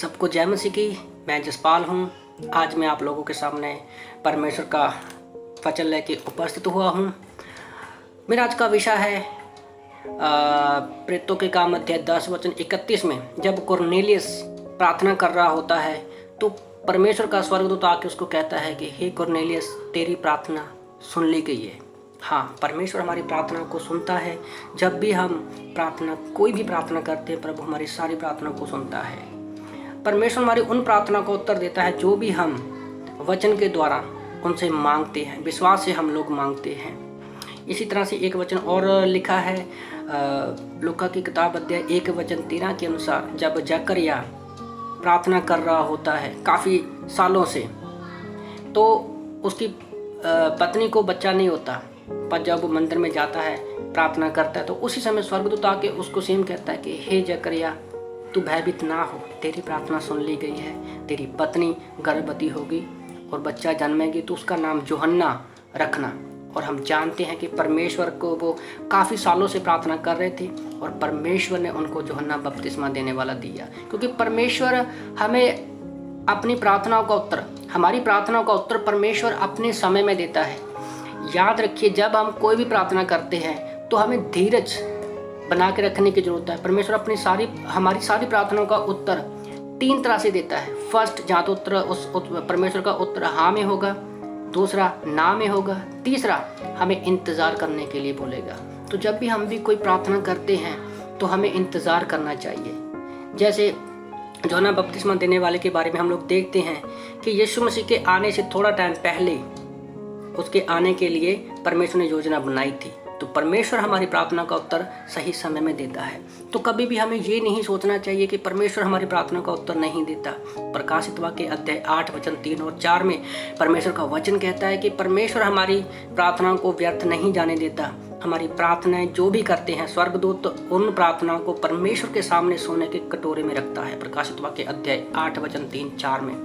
सबको जय मसीह की। मैं जसपाल हूँ। आज मैं आप लोगों के सामने परमेश्वर का वचन लेके उपस्थित हुआ हूँ। मेरा आज का विषय है प्रेरितों के काम अध्याय 10 वचन 31 में जब कुरनेलियस प्रार्थना कर रहा होता है तो परमेश्वर का स्वर्गदूत आके उसको कहता है कि हे कुरनेलियस, तेरी प्रार्थना सुन ली गई है। हाँ, परमेश्वर हमारी प्रार्थना को सुनता है। जब भी हम कोई भी प्रार्थना करते हैं, प्रभु हमारी सारी प्रार्थना को सुनता है। परमेश्वर हमारी उन प्रार्थना को उत्तर देता है जो भी हम वचन के द्वारा उनसे मांगते हैं, विश्वास से हम लोग मांगते हैं। इसी तरह से एक वचन और लिखा है लूका की किताब अध्याय 1 वचन 13 के अनुसार, जब जकरिया प्रार्थना कर रहा होता है काफ़ी सालों से, तो उसकी पत्नी को बच्चा नहीं होता, पर जब वो मंदिर में जाता है प्रार्थना करता है तो उसी समय स्वर्गदूत आके उसको सेम कहता है कि हे जकरिया, तू भयभीत ना हो, तेरी प्रार्थना सुन ली गई है। तेरी पत्नी गर्भवती होगी और बच्चा जन्मेगी तो उसका नाम यूहन्ना रखना। और हम जानते हैं कि परमेश्वर को वो काफ़ी सालों से प्रार्थना कर रहे थे और परमेश्वर ने उनको यूहन्ना बपतिस्मा देने वाला दिया, क्योंकि परमेश्वर हमें अपनी प्रार्थनाओं का उत्तर, हमारी प्रार्थनाओं का उत्तर परमेश्वर अपने समय में देता है। याद रखिए, जब हम कोई भी प्रार्थना करते हैं तो हमें धीरज बना के रखने की जरूरत है। परमेश्वर हमारी सारी प्रार्थनाओं का उत्तर 3 तरह से देता है। फर्स्ट, जहाँ तो उत्तर परमेश्वर का उत्तर हाँ में होगा, दूसरा ना में होगा, तीसरा हमें इंतज़ार करने के लिए बोलेगा। तो जब भी हम भी कोई प्रार्थना करते हैं तो हमें इंतज़ार करना चाहिए। जैसे यूहन्ना बपतिस्मा देने वाले के बारे में हम लोग देखते हैं कि यीशु मसीह के आने से थोड़ा टाइम पहले उसके आने के लिए परमेश्वर ने योजना बनाई थी। तो परमेश्वर हमारी प्रार्थना का उत्तर सही समय में देता है। तो कभी भी हमें ये नहीं सोचना चाहिए कि परमेश्वर हमारी प्रार्थना का उत्तर नहीं देता। प्रकाशित वाक्य अध्याय 8 वचन 3 और 4 में परमेश्वर का वचन कहता है कि परमेश्वर हमारी प्रार्थनाओं को व्यर्थ नहीं जाने देता। हमारी प्रार्थनाएं जो भी करते हैं, स्वर्गदूत उन प्रार्थनाओं को परमेश्वर के सामने सोने के कटोरे में रखता है। प्रकाशित वाक्य अध्याय 8 वचन 3-4 में।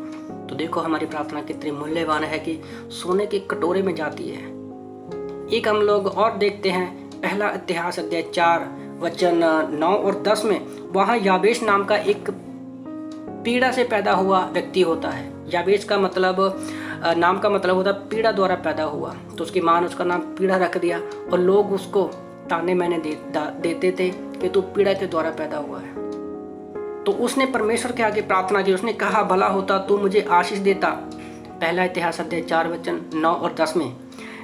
तो देखो हमारी प्रार्थना कितनी मूल्यवान है कि सोने के कटोरे में जाती है। एक हम लोग और देखते हैं, पहला इतिहास अध्याय 4 वचन 9 और 10 में। वहाँ याबेश नाम का एक पीड़ा से पैदा हुआ व्यक्ति होता है। याबेश का मतलब नाम का मतलब होता है पीड़ा द्वारा पैदा हुआ। तो उसकी माँ ने उसका नाम पीड़ा रख दिया और लोग उसको ताने मैंने देते थे कि तू पीड़ा के द्वारा पैदा हुआ है। तो उसने परमेश्वर के आगे प्रार्थना की। उसने कहा, भला होता तू मुझे आशीष देता। पहला इतिहास अध्याय 4 वचन 9 और 10 में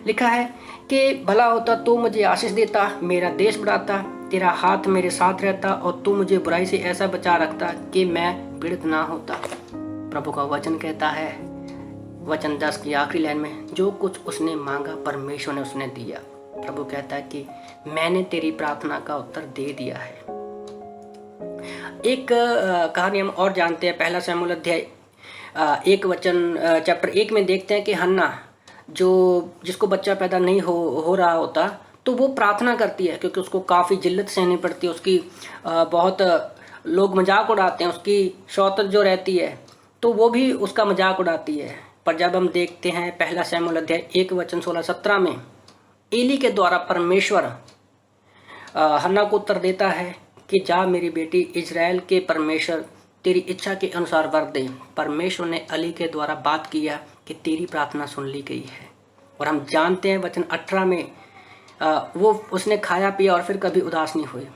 लिखा है कि भला होता तू मुझे आशीष देता, मेरा देश बढ़ाता, तेरा हाथ मेरे साथ रहता और तू मुझे बुराई से ऐसा बचा रखता कि मैं पीड़ित ना होता। प्रभु का वचन कहता है वचन 10 की आखिरी लाइन में, जो कुछ उसने मांगा परमेश्वर ने उसने दिया। प्रभु कहता है कि मैंने तेरी प्रार्थना का उत्तर दे दिया है। एक कहानी हम और जानते हैं, पहला शमूएल अध्याय 1 वचन चैप्टर 1 में देखते हैं कि हन्ना जिसको बच्चा पैदा नहीं हो रहा होता, तो वो प्रार्थना करती है क्योंकि उसको काफ़ी जिल्लत सहनी पड़ती है। उसकी बहुत लोग मजाक उड़ाते हैं, उसकी शौहरत जो रहती है तो वो भी उसका मजाक उड़ाती है। पर जब हम देखते हैं पहला शमूएल अध्याय 1 वचन 16-17 में, एली के द्वारा परमेश्वर हन्ना को उत्तर देता है कि जा मेरी बेटी, इजराइल के परमेश्वर तेरी इच्छा के अनुसार वर दे। परमेश्वर ने अली के द्वारा बात किया कि तेरी प्रार्थना सुन ली गई है। और हम जानते हैं वचन 18 में वो उसने खाया पिया और फिर कभी उदास नहीं हुए।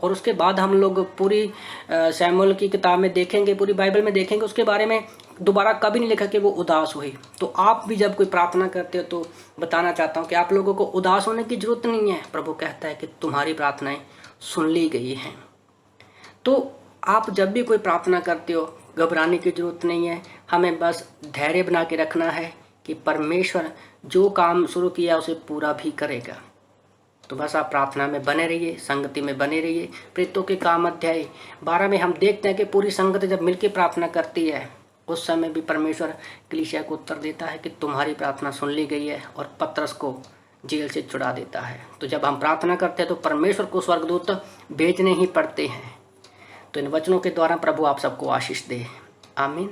और उसके बाद हम लोग पूरी शमूएल की किताब में देखेंगे, पूरी बाइबल में देखेंगे, उसके बारे में दोबारा कभी नहीं लिखा कि वो उदास हुई। तो आप भी जब कोई प्रार्थना करते हो तो बताना चाहता हूँ कि आप लोगों को उदास होने की जरूरत नहीं है। प्रभु कहता है कि तुम्हारी प्रार्थनाएं सुन ली गई हैं। तो आप जब भी कोई प्रार्थना करते हो, घबराने की जरूरत नहीं है। हमें बस धैर्य बना के रखना है कि परमेश्वर जो काम शुरू किया उसे पूरा भी करेगा। तो बस आप प्रार्थना में बने रहिए, संगति में बने रहिए। प्रेरितों के काम अध्याय 12 में हम देखते हैं कि पूरी संगति जब मिलकर प्रार्थना करती है उस समय भी परमेश्वर कलीसिया को उत्तर देता है कि तुम्हारी प्रार्थना सुन ली गई है, और पतरस को जेल से छुड़ा देता है। तो जब हम प्रार्थना करते हैं तो परमेश्वर को स्वर्गदूत भेजने ही पड़ते हैं। तो इन वचनों के द्वारा प्रभु आप सबको आशीष दे। आमीन।